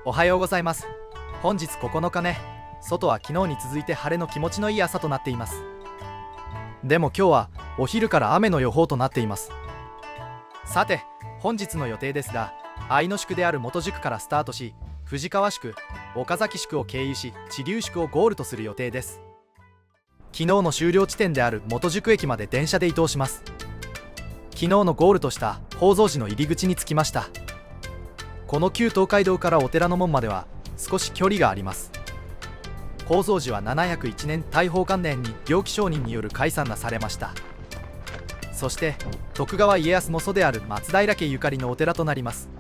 おはようございます。本日9日ね。外は昨日に続いて晴れの気持ちのいい朝となっています。でも今日はお昼から雨の予報となっています。さて本日の予定ですが、愛の宿である元宿からスタートし、藤川宿、岡崎宿を経由し知立宿をゴールとする予定です。昨日の終了地点である元宿駅まで電車で移動します。昨日のゴールとした宝蔵寺の入り口に着きました。この旧東海道からお寺の門までは少し距離があります。宝蔵寺は701年大宝元年に行基上人による開山がされました。そして徳川家康の祖である松平家ゆかりのお寺となります。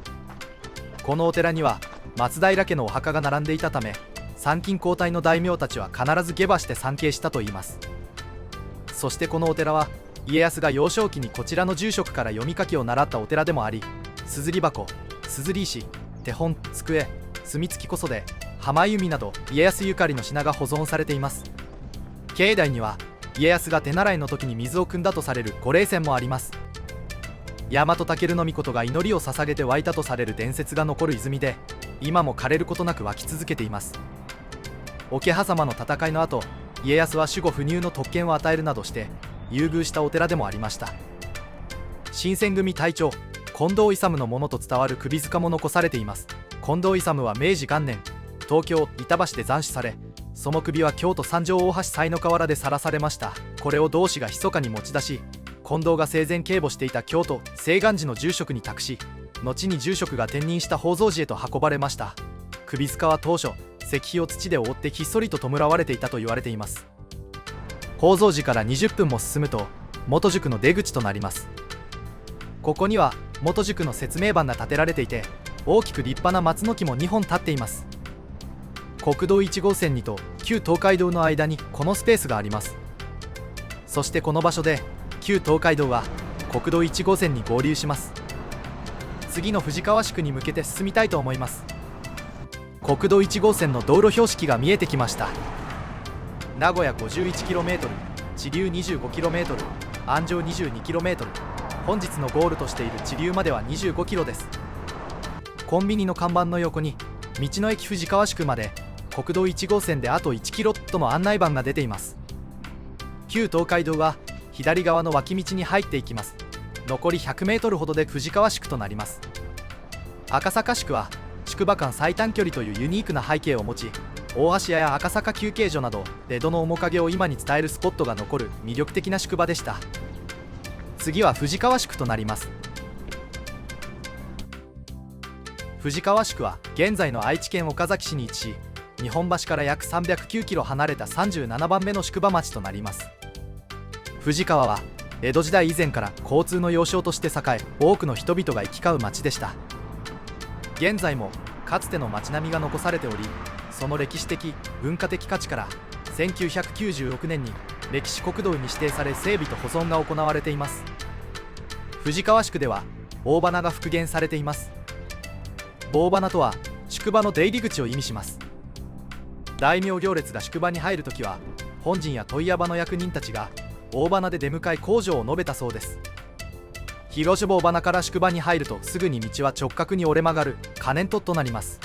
このお寺には松平家のお墓が並んでいたため、参勤交代の大名たちは必ず下馬して参詣したといいます。そしてこのお寺は家康が幼少期にこちらの住職から読み書きを習ったお寺でもあり、硯箱、硯石、手本、机、墨付きこそで浜弓など家康ゆかりの品が保存されています。境内には家康が手習いの時に水を汲んだとされる御霊泉もあります。大和武尊が祈りを捧げて湧いたとされる伝説が残る泉で、今も枯れることなく湧き続けています。桶狭間の戦いの後、家康は守護不入の特権を与えるなどして優遇したお寺でもありました。新選組隊長近藤勇のものと伝わる首塚も残されています。近藤勇は明治元年、東京板橋で斬首され、その首は京都三条大橋犀の河原で晒されました。これを同志が密かに持ち出し、近藤が生前警護していた京都清願寺の住職に託し、後に住職が転任した宝蔵寺へと運ばれました。首塚は当初石碑を土で覆ってひっそりと弔われていたと言われています。宝蔵寺から20分も進むと元宿の出口となります。ここには元宿の説明板が建てられていて、大きく立派な松の木も2本立っています。国道1号線にと旧東海道の間にこのスペースがあります。そしてこの場所で旧東海道は国道1号線に合流します。次の藤川宿に向けて進みたいと思います。国道1号線の道路標識が見えてきました。名古屋 51km、 知立 25km、 安城 22km、 本日のゴールとしている知立までは 25km です。コンビニの看板の横に道の駅藤川宿まで国道1号線であと 1km との案内板が出ています。旧東海道は左側の脇道に入っていきます。残り 100m ほどで藤川宿となります。赤坂宿は宿場間最短距離というユニークな背景を持ち、大橋屋や赤坂休憩所など江戸の面影を今に伝えるスポットが残る魅力的な宿場でした。次は藤川宿となります。藤川宿は現在の愛知県岡崎市に位置し、日本橋から約 309km 離れた37番目の宿場町となります。藤川は江戸時代以前から交通の要衝として栄え、多くの人々が行き交う町でした。現在もかつての町並みが残されており、その歴史的文化的価値から1996年に歴史国道に指定され、整備と保存が行われています。藤川宿では大花が復元されています。大花とは宿場の出入り口を意味します。大名行列が宿場に入るときは、本陣や問屋場の役人たちが大花で出迎え口上を述べたそうです。広所大花から宿場に入るとすぐに道は直角に折れ曲がる可燃突となります。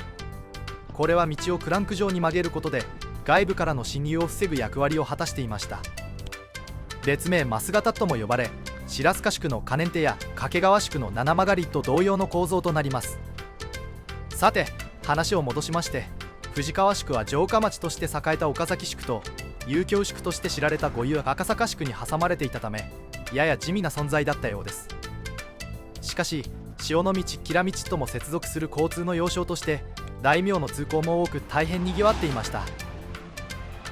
これは道をクランク状に曲げることで外部からの侵入を防ぐ役割を果たしていました。別名増型とも呼ばれ、白塚宿の可燃手や掛川宿の七曲りと同様の構造となります。さて話を戻しまして、藤川宿は城下町として栄えた岡崎宿と遊興宿として知られた五遊赤坂宿に挟まれていたため、やや地味な存在だったようです。しかし潮の道、吉良道とも接続する交通の要衝として大名の通行も多く大変にぎわっていました。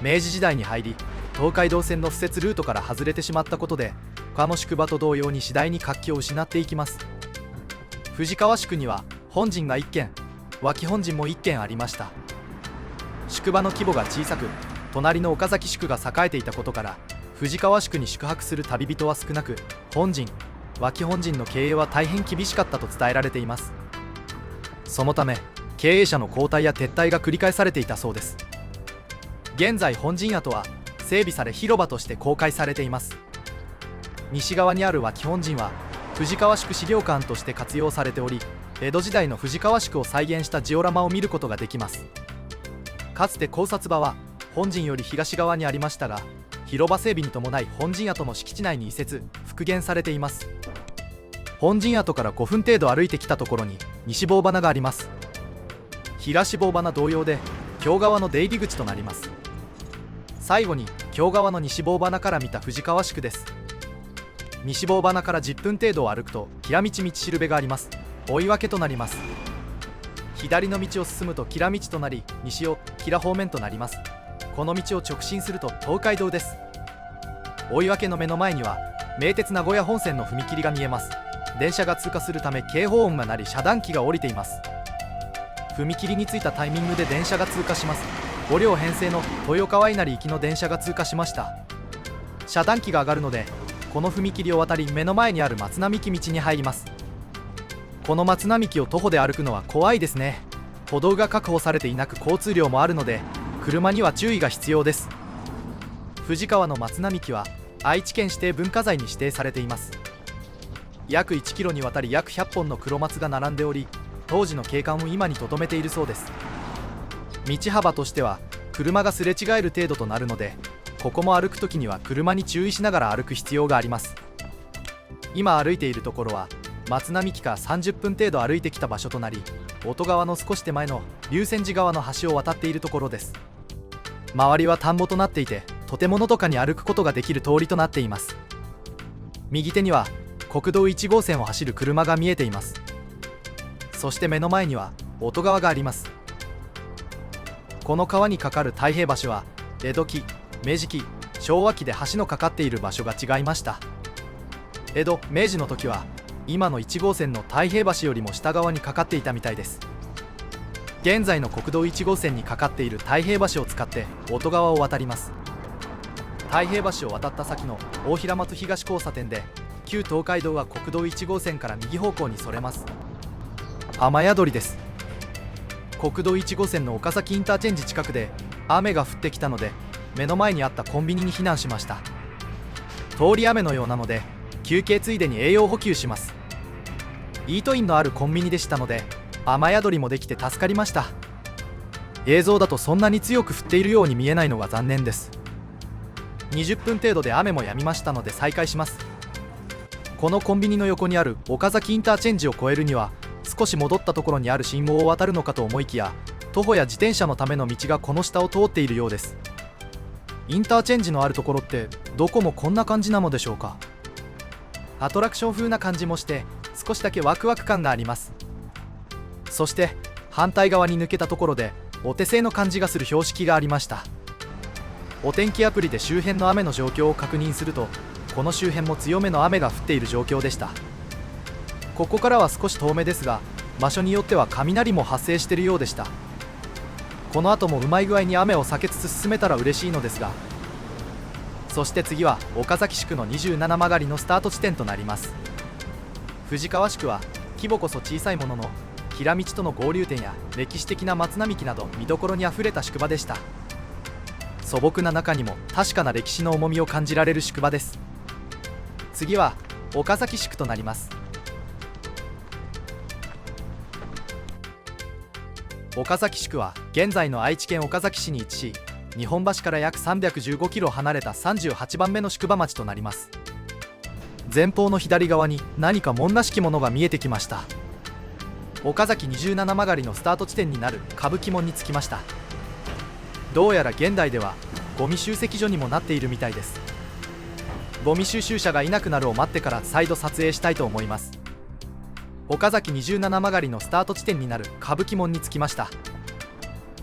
明治時代に入り、東海道線の敷設ルートから外れてしまったことで、他の宿場と同様に次第に活気を失っていきます。藤川宿には本陣が1軒、脇本陣も1軒ありました。宿場の規模が小さく、隣の岡崎宿が栄えていたことから藤川宿に宿泊する旅人は少なく、本陣、脇本陣の経営は大変厳しかったと伝えられています。そのため経営者の交代や撤退が繰り返されていたそうです。現在本陣跡は整備され広場として公開されています。西側にある脇本陣は藤川宿資料館として活用されており、江戸時代の藤川宿を再現したジオラマを見ることができます。かつて考察場は本陣より東側にありましたが、広場整備に伴い本陣跡の敷地内に移設復元されています。本陣跡から5分程度歩いてきたところに西棒花があります。東棒花同様で京側の出入り口となります。最後に京側の西棒花から見た藤川宿です。西棒花から10分程度を歩くときら道道しるべがあります。追い分けとなります。左の道を進むときら道となり、西を吉良方面となります。この道を直進すると東海道です。追い分けの目の前には名鉄名古屋本線の踏切が見えます。電車が通過するため警報音が鳴り遮断機が下りています。踏切に着いたタイミングで電車が通過します。5両編成の豊川稲荷行きの電車が通過しました。遮断機が上がるのでこの踏切を渡り目の前にある松並木道に入ります。この松並木を徒歩で歩くのは怖いですね。歩道が確保されていなく交通量もあるので車には注意が必要です。藤川の松並木は愛知県指定文化財に指定されています。約1キロにわたり約100本の黒松が並んでおり、当時の景観を今に留めているそうです。道幅としては車がすれ違える程度となるので、ここも歩くときには車に注意しながら歩く必要があります。今歩いているところは松並木から30分程度歩いてきた場所となり、音川の少し手前の龍泉寺川の橋を渡っているところです。周りは田んぼとなっていて、とてものどかに歩くことができる通りとなっています。右手には国道1号線を走る車が見えています。そして目の前には音川があります。この川に架かる太平橋は江戸期、明治期、昭和期で橋の架かっている場所が違いました。江戸・明治の時は今の1号線の太平橋よりも下側に架かっていたみたいです。現在の国道1号線に架かっている太平橋を使って音川を渡ります。太平橋を渡った先の大平松東交差点で旧東海道は国道1号線から右方向にそれます。雨宿りです。国道1号線の岡崎インターチェンジ近くで雨が降ってきたので目の前にあったコンビニに避難しました。通り雨のようなので休憩ついでに栄養補給します。イートインのあるコンビニでしたので雨宿りもできて助かりました。映像だとそんなに強く降っているように見えないのが残念です。20分程度で雨も止みましたので再開します。このコンビニの横にある岡崎インターチェンジを越えるには少し戻ったところにある信号を渡るのかと思いきや、徒歩や自転車のための道がこの下を通っているようです。インターチェンジのあるところってどこもこんな感じなのでしょうか。アトラクション風な感じもして少しだけワクワク感があります。そして反対側に抜けたところでお手製の感じがする標識がありました。お天気アプリで周辺の雨の状況を確認すると、この周辺も強めの雨が降っている状況でした。ここからは少し遠目ですが、場所によっては雷も発生しているようでした。この後もうまい具合に雨を避けつつ進めたら嬉しいのですが。そして次は岡崎宿の27曲がりのスタート地点となります。藤川宿は規模こそ小さいものの、平道との合流点や歴史的な松並木など見どころにあふれた宿場でした。素朴な中にも確かな歴史の重みを感じられる宿場です。次は岡崎宿となります。岡崎宿は現在の愛知県岡崎市に位置し、日本橋から約315キロ離れた38番目の宿場町となります。前方の左側に何か門らしきものが見えてきました。岡崎27曲がりのスタート地点になる歌舞伎門に着きました。どうやら現代ではゴミ集積所にもなっているみたいです。ゴミ収集車がいなくなるを待ってから再度撮影したいと思います。岡崎27曲がりのスタート地点になる歌舞伎門に着きました。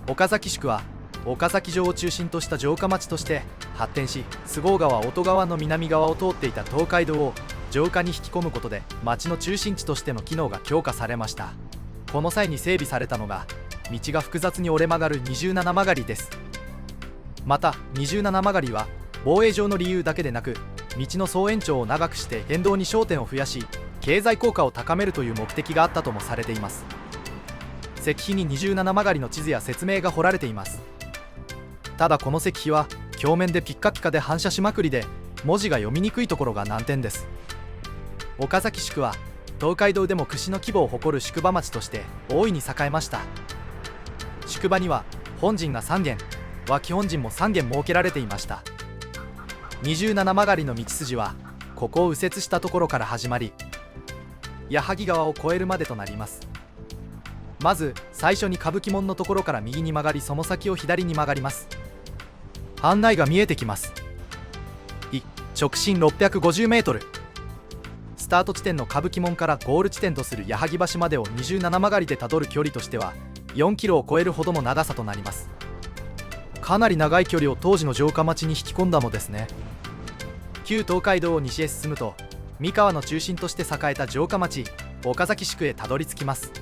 岡崎宿は岡崎城を中心とした城下町として発展し、菅生川音川の南側を通っていた東海道を城下に引き込むことで町の中心地としての機能が強化されました。この際に整備されたのが道が複雑に折れ曲がる27曲がりです。また27曲がりは防衛上の理由だけでなく、道の総延長を長くして沿道に焦点を増やし経済効果を高めるという目的があったともされています。石碑に27曲がりの地図や説明が彫られています。ただこの石碑は鏡面でピッカピカで反射しまくりで文字が読みにくいところが難点です。岡崎宿は東海道でも屈指の規模を誇る宿場町として大いに栄えました。宿場には本陣が3軒、脇本陣も3軒設けられていました。27曲がりの道筋はここを右折したところから始まり、矢作川を越えるまでとなります。まず最初に歌舞伎門のところから右に曲がり、その先を左に曲がります。案内が見えてきます。直進650メートル。スタート地点の歌舞伎門からゴール地点とする矢作橋までを27曲がりでたどる距離としては4キロを超えるほどの長さとなります。かなり長い距離を当時の城下町に引き込んだのですね。旧東海道を西へ進むと三河の中心として栄えた城下町岡崎宿へたどり着きます。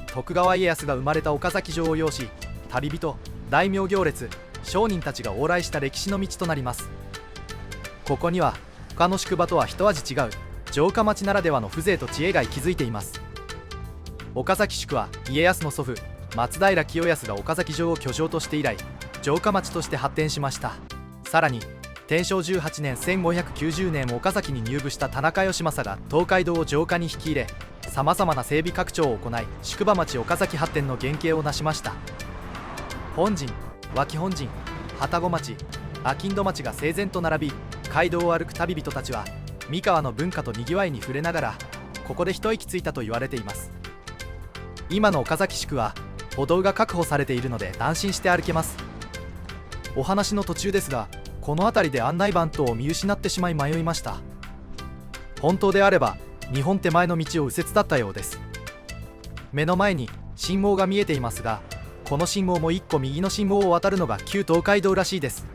徳川家康が生まれた岡崎城を擁し、旅人、大名行列、商人たちが往来した歴史の道となります。ここには他の宿場とは一味違う城下町ならではの風情と知恵が息づいています。岡崎宿は家康の祖父松平清康が岡崎城を居城として以来城下町として発展しました。さらに天正18年1590年岡崎に入部した田中義政が東海道を城下に引き入れ、さまざまな整備拡張を行い宿場町岡崎発展の原型を成しました。本陣、脇本陣、旅籠町、商人町が整然と並び、街道を歩く旅人たちは三河の文化とにぎわいに触れながらここで一息ついたと言われています。今の岡崎宿は歩道が確保されているので安心して歩けます。お話の途中ですが、この辺りで案内板等を見失ってしまい迷いました。本当であれば2本手前の道を右折だったようです。目の前に信号が見えていますが、この信号も1個右の信号を渡るのが旧東海道らしいです。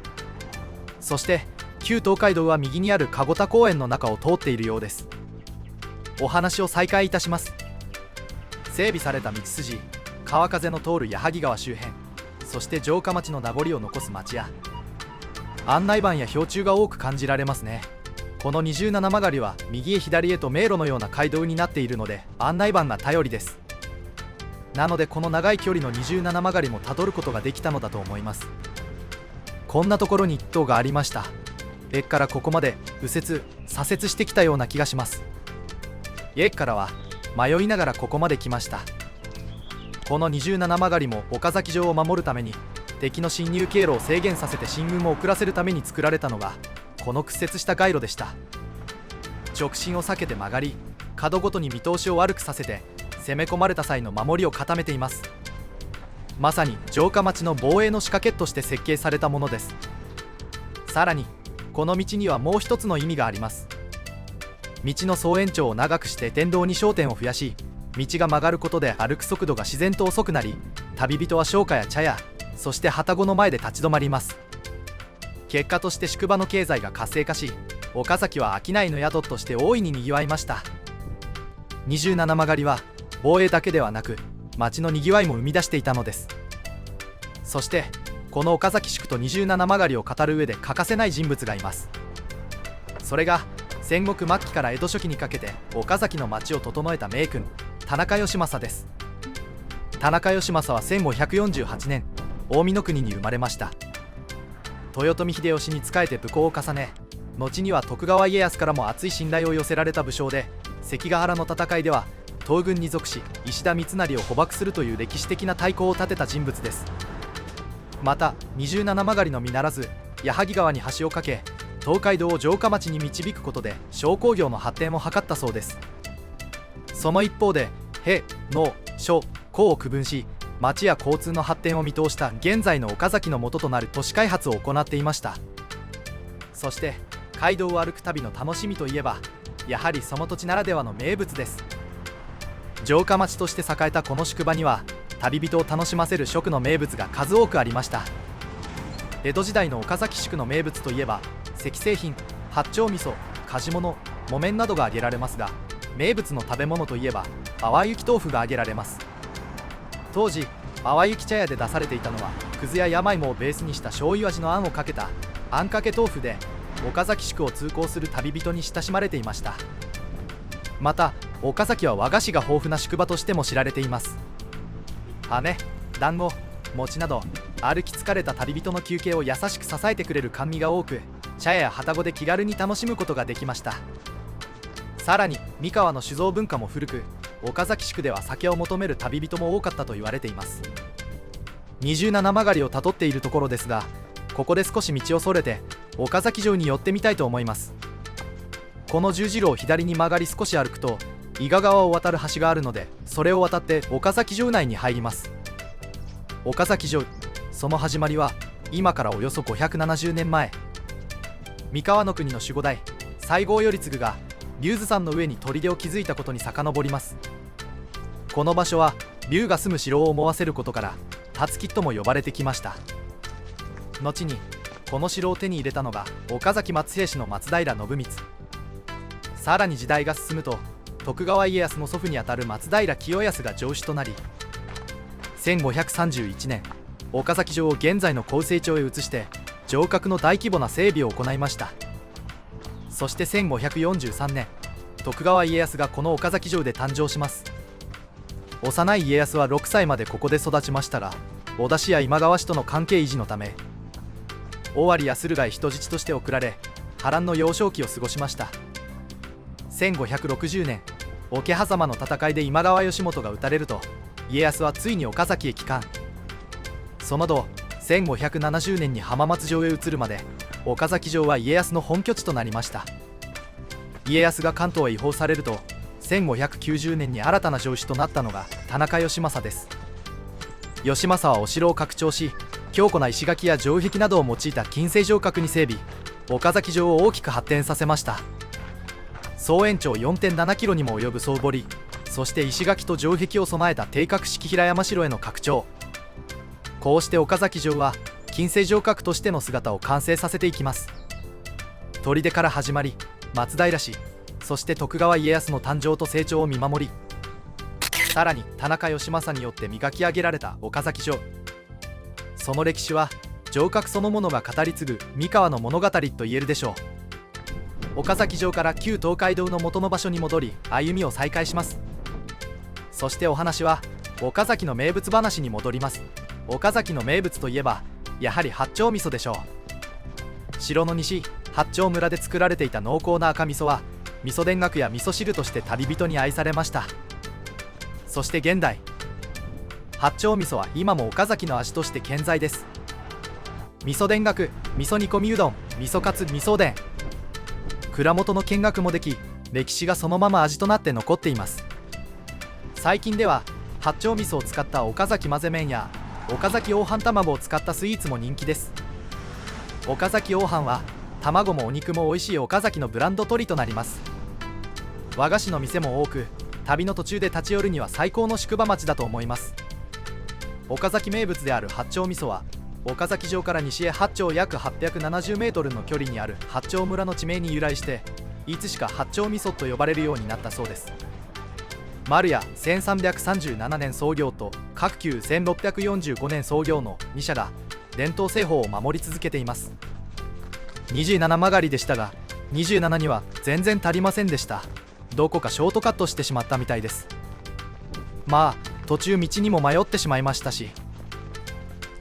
そして旧東海道は右にある籠田公園の中を通っているようです。お話を再開いたします。整備された道筋、川風の通る矢作川周辺、そして城下町の名残を残す町や案内板や標柱が多く感じられますね。この27曲がりは右へ左へと迷路のような街道になっているので案内板が頼りです。なのでこの長い距離の27曲がりもたどることができたのだと思います。こんなところに一棟がありました。駅からここまで右折左折してきたような気がします。駅からは迷いながらここまで来ました。この27曲がりも岡崎城を守るために敵の侵入経路を制限させて進軍を遅らせるために作られたのがこの屈折した街路でした。直進を避けて曲がり、角ごとに見通しを悪くさせて攻め込まれた際の守りを固めています。まさに城下町の防衛の仕掛けとして設計されたものです。さらにこの道にはもう一つの意味があります。道の総延長を長くして電動に焦点を増やし、道が曲がることで歩く速度が自然と遅くなり、旅人は商家や茶屋、そして旅籠の前で立ち止まります。結果として宿場の経済が活性化し、岡崎は商いの宿として大いににぎわいました。27曲がりは防衛だけではなく町のにぎわいも生み出していたのです。そしてこの岡崎宿と27曲がりを語る上で欠かせない人物がいます。それが戦国末期から江戸初期にかけて岡崎の町を整えた名君田中義政です。田中義政は1548年近江国に生まれました。豊臣秀吉に仕えて武功を重ね、後には徳川家康からも厚い信頼を寄せられた武将で、関ヶ原の戦いでは東軍に属し石田三成を捕獲するという歴史的な大功を立てた人物です。また27曲がりのみならず矢作川に橋を架け、東海道を城下町に導くことで商工業の発展を図ったそうです。その一方で兵、農、商、工を区分し、町や交通の発展を見通した現在の岡崎の元となる都市開発を行っていました。そして街道を歩く旅の楽しみといえば、やはりその土地ならではの名物です。城下町として栄えたこの宿場には旅人を楽しませる食の名物が数多くありました。江戸時代の岡崎宿の名物といえば関製品、八丁味噌、鍛冶物、木綿などが挙げられますが、名物の食べ物といえば淡雪豆腐が挙げられます。当時淡雪茶屋で出されていたのはくずや山芋をベースにした醤油味のあんをかけたあんかけ豆腐で、岡崎宿を通行する旅人に親しまれていました。また岡崎は和菓子が豊富な宿場としても知られています。飴、団子、餅など歩き疲れた旅人の休憩を優しく支えてくれる甘味が多く、茶屋や旅籠で気軽に楽しむことができました。さらに三河の酒造文化も古く、岡崎宿では酒を求める旅人も多かったと言われています。27曲がりをたどっているところですが、ここで少し道をそれて岡崎城に寄ってみたいと思います。この十字路を左に曲がり少し歩くと伊賀川を渡る橋があるので、それを渡って岡崎城内に入ります。岡崎城、その始まりは今からおよそ570年前、三河国の守護代西郷頼次が龍頭山の上に砦を築いたことに遡ります。この場所は龍が住む城を思わせることから辰吉とも呼ばれてきました。後にこの城を手に入れたのが岡崎松平氏の松平信光。さらに時代が進むと徳川家康の祖父にあたる松平清康が城主となり、1531年岡崎城を現在の厚生町へ移して城郭の大規模な整備を行いました。そして1543年徳川家康がこの岡崎城で誕生します。幼い家康は6歳までここで育ちましたが、織田氏や今川氏との関係維持のため尾張や駿河へ人質として送られ、波乱の幼少期を過ごしました。1560年桶狭間の戦いで今川義元が討たれると、家康はついに岡崎へ帰還。その後1570年に浜松城へ移るまで岡崎城は家康の本拠地となりました。家康が関東へ移封されると1590年に新たな城主となったのが田中義政です。義政はお城を拡張し、強固な石垣や城壁などを用いた金製城郭に整備、岡崎城を大きく発展させました。総延長 4.7 キロにも及ぶ総堀、そして石垣と城壁を備えた定格式平山城への拡張。こうして岡崎城は金製城郭としての姿を完成させていきます。砦から始まり松平氏、そして徳川家康の誕生と成長を見守り、さらに田中義政によって磨き上げられた岡崎城。その歴史は城郭そのものが語り継ぐ三河の物語と言えるでしょう。岡崎城から旧東海道の元の場所に戻り歩みを再開します。そしてお話は岡崎の名物話に戻ります。岡崎の名物といえばやはり八丁味噌でしょう。城の西八丁村で作られていた濃厚な赤味噌は味噌田楽や味噌汁として旅人に愛されました。そして現代、八丁味噌は今も岡崎の味として健在です。味噌田楽、味噌煮込みうどん、味噌カツ、味噌おでん、蔵元の見学もでき、歴史がそのまま味となって残っています。最近では八丁味噌を使った岡崎混ぜ麺や岡崎黄飯卵を使ったスイーツも人気です。岡崎黄飯は卵もお肉も美味しい岡崎のブランド鶏となります。和菓子の店も多く、旅の途中で立ち寄るには最高の宿場町だと思います。岡崎名物である八丁味噌は岡崎城から西へ八丁約870メートルの距離にある八丁村の地名に由来して、いつしか八丁味噌と呼ばれるようになったそうです。丸屋1337年創業と各旧1645年創業の2社が伝統製法を守り続けています。27曲がりでしたが27には全然足りませんでした。どこかショートカットしてしまったみたいです。まあ途中道にも迷ってしまいましたし、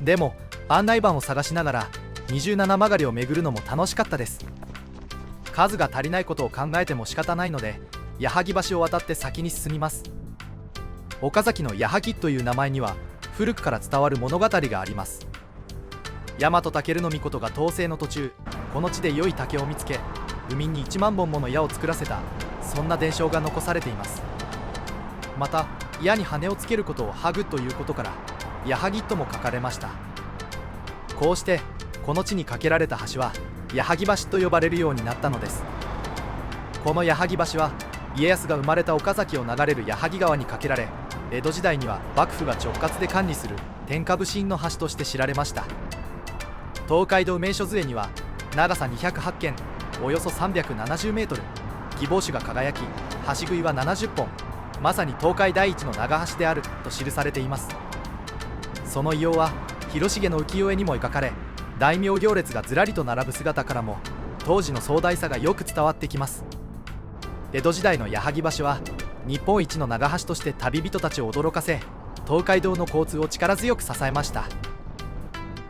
でも案内板を探しながら27曲がりを巡るのも楽しかったです。数が足りないことを考えても仕方ないので矢作橋を渡って先に進みます。岡崎の矢作という名前には古くから伝わる物語があります。大和武尊が統制の途中、この地で良い竹を見つけ海に1万本もの矢を作らせた、そんな伝承が残されています。また矢に羽をつけることをハグということから矢作とも書かれました。こうしてこの地に架けられた橋は矢作橋と呼ばれるようになったのです。この矢作橋は家康が生まれた岡崎を流れる矢作川に架けられ、江戸時代には幕府が直轄で管理する天下武神の橋として知られました。東海道名所図会には長さ208間、およそ370メートル、希望種が輝き、橋杭は70本、まさに東海第一の長橋であると記されています。その異様は広重の浮世絵にも描かれ、大名行列がずらりと並ぶ姿からも当時の壮大さがよく伝わってきます。江戸時代の矢作橋は日本一の長橋として旅人たちを驚かせ、東海道の交通を力強く支えました。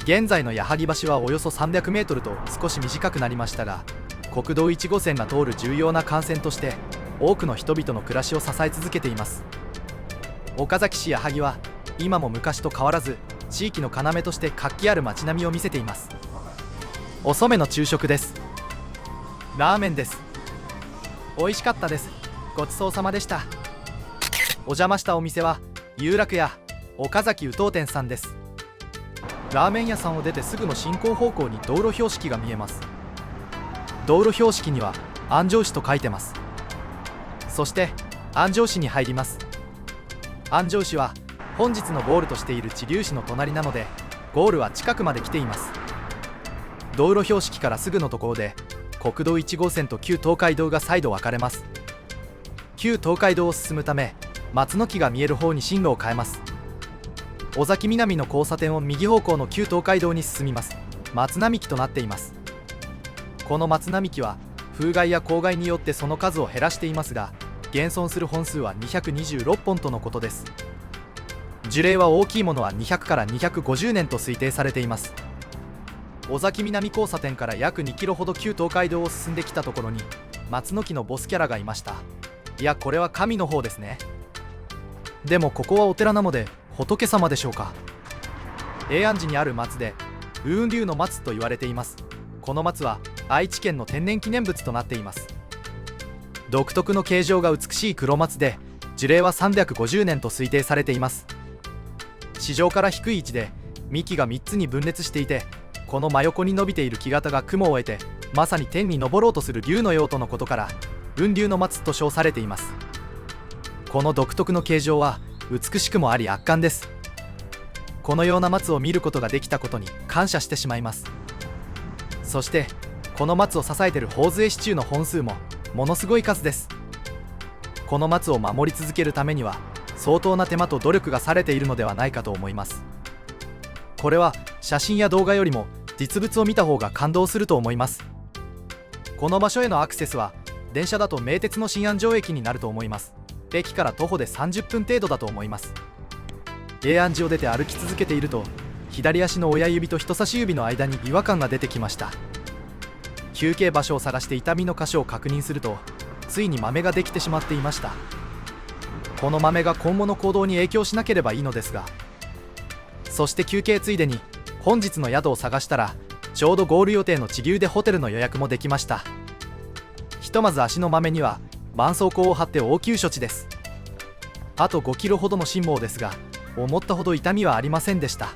現在の矢作橋はおよそ300メートルと少し短くなりましたが、国道1号線が通る重要な幹線として多くの人々の暮らしを支え続けています。岡崎市矢作は今も昔と変わらず地域の要として活気ある街並みを見せています。遅めの昼食です。ラーメンです。美味しかったです。ごちそうさまでした。お邪魔したお店は有楽屋岡崎宇東店さんです。ラーメン屋さんを出てすぐの進行方向に道路標識が見えます。道路標識には安城市と書いてます。そして安城市に入ります。安城市は本日のゴールとしている知立市の隣なので、ゴールは近くまで来ています。道路標識からすぐのところで国道1号線と旧東海道が再度分かれます。旧東海道を進むため松の木が見える方に進路を変えます。尾崎南の交差点を右方向の旧東海道に進みます。松並木となっています。この松並木は風害や公害によってその数を減らしていますが、現存する本数は226本とのことです。樹齢は大きいものは200から250年と推定されています。尾崎南交差点から約2キロほど旧東海道を進んできたところに松の木のボスキャラがいました。いや、これは神の方ですね。でもここはお寺なので仏様でしょうか。永安寺にある松で雲龍の松と言われています。この松は愛知県の天然記念物となっています。独特の形状が美しい黒松で樹齢は350年と推定されています。地上から低い位置で幹が3つに分裂していて、この真横に伸びている木型が雲を得てまさに天に昇ろうとする龍のようとのことから雲龍の松と称されています。この独特の形状は美しくもあり圧巻です。このような松を見ることができたことに感謝してしまいます。そしてこの松を支えている宝珠絵支柱の本数もものすごい数です。この松を守り続けるためには相当な手間と努力がされているのではないかと思います。これは写真や動画よりも実物を見た方が感動すると思います。この場所へのアクセスは電車だと名鉄の新安城駅になると思います。駅から徒歩で30分程度だと思います。永安寺を出て歩き続けていると左足の親指と人差し指の間に違和感が出てきました。休憩場所を探して痛みの箇所を確認するとついに豆ができてしまっていました。この豆が今後の行動に影響しなければいいのですが、そして休憩ついでに本日の宿を探したらちょうどゴール予定の地流でホテルの予約もできました。ひとまず足の豆には絆創膏を貼って応急処置です。あと5キロほどの辛抱ですが思ったほど痛みはありませんでした。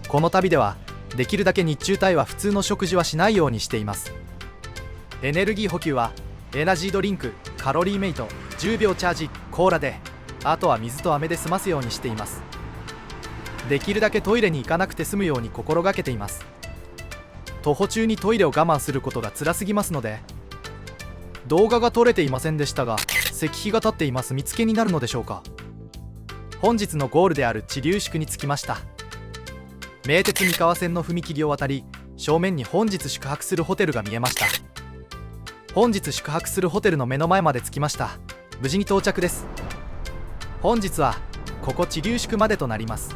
この旅ではできるだけ日中帯は普通の食事はしないようにしています。エネルギー補給はエナジードリンク、カロリーメイト、10秒チャージ、コーラで、あとは水と飴で済ますようにしています。できるだけトイレに行かなくて済むように心がけています。徒歩中にトイレを我慢することが辛すぎますので。動画が撮れていませんでしたが石碑が立っています。見つけになるのでしょうか。本日のゴールである知立宿に着きました。名鉄三河線の踏切を渡り正面に本日宿泊するホテルが見えました。本日宿泊するホテルの目の前まで着きました。無事に到着です。本日はここ知立宿までとなります。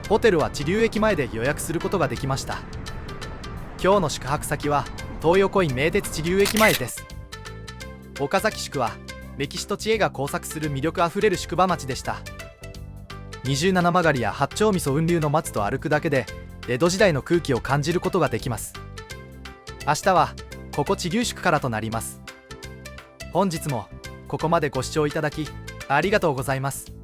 ホテルは知立駅前で予約することができました。今日の宿泊先は東横イン名鉄知立駅前です。岡崎宿は歴史と知恵が交錯する魅力あふれる宿場町でした。27曲がりや八丁味噌雲龍の松と歩くだけで江戸時代の空気を感じることができます。明日はここ知立宿からとなります。本日もここまでご視聴いただきありがとうございます。